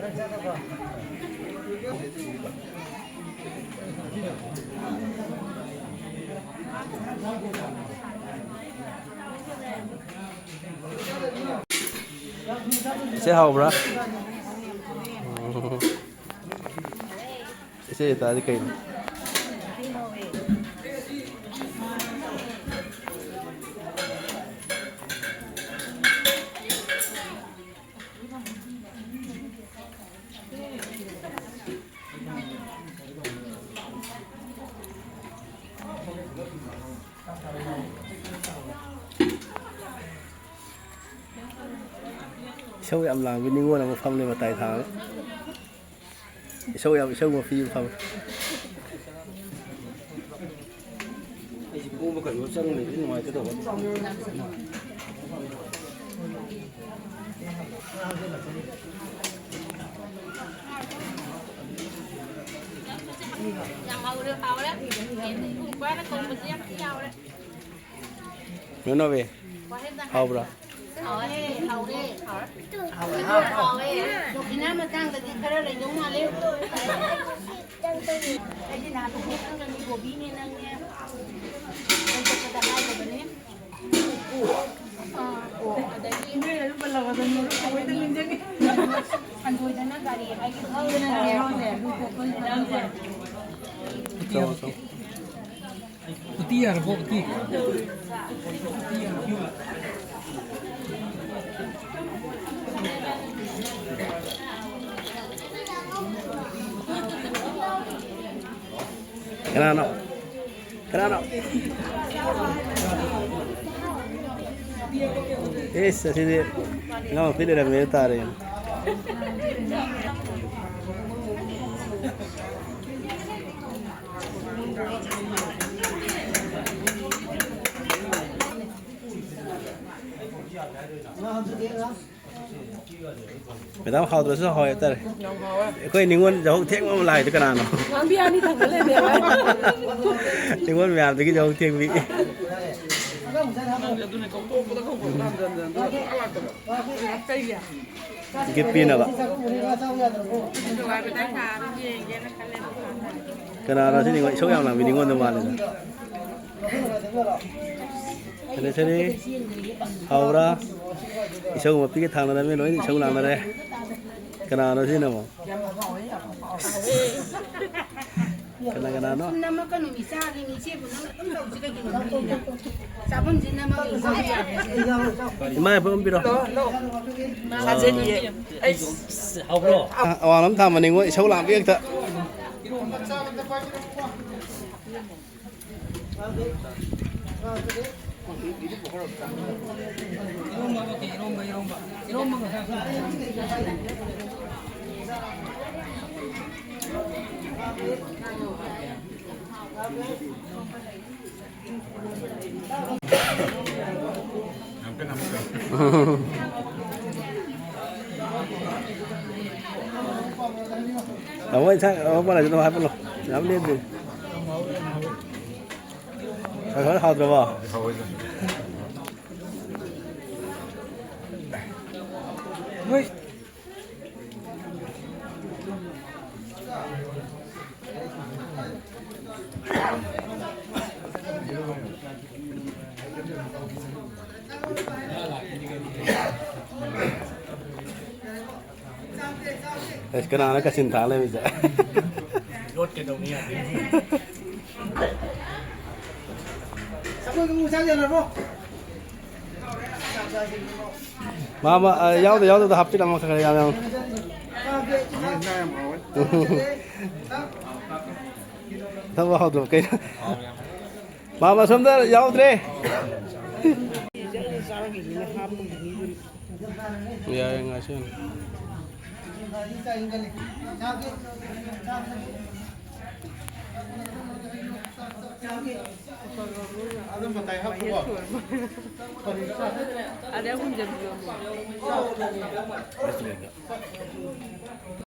Say how, bro? Say it, I think. Sâu em làm với những là một phong này mà tài thảo sâu em sâu một phi phong cô mà cần một sân này bên ngoài cái đồ nó nói về hầu rồi hầu đi hầu đi cái nào mà tăng thì cái đó là nhúng mà liêu cái gì nào cũng biết là đi bộ đi nên anh nghe anh sẽ đặt hai cái bên đấy ini lalu berlawan dengan kau itu menjadi anggota negara yang kita tahu dengan dia lupa pun dalam Putih apa putih? Kenapa? Kenapa? Sini nggak pilih ada militar ya. Người ta học rồi sẽ hỏi ta coi những con dấu thiện mà lại thì cái nào Ang biar ni tak boleh dia. những con mèo thì cái dấu thiện bị cái pin nào vậy cái nào đó thì những con số em làm vì những con đồng này cái này hầu ra số một cái thằng nào mới nói số làm ra đây cái nào đó thế nào cái nào nó Nama kan bisa ni misi pun nak juga gini. Sabun jenis nama bisa. mai bơm biro Sao thế đi? Ấy, học rồi. lắm thằng mà mình gọi số làm việc thôi Đúng rồi, chắc không có là chúng tôi hay phân luôn, dám lên gì, phải hỏi học rồi vào. Ui. Cái nào nó cả xin thả lên bây giờ. Đốt cái đồng này. Sao cái ngu sao giờ là không? Mà giáo tôi học chứ làm cái này nào. Thằng vào học được cái. Mà xong đó giáo thế. Dạ ngay xem. Ada pun jam 2.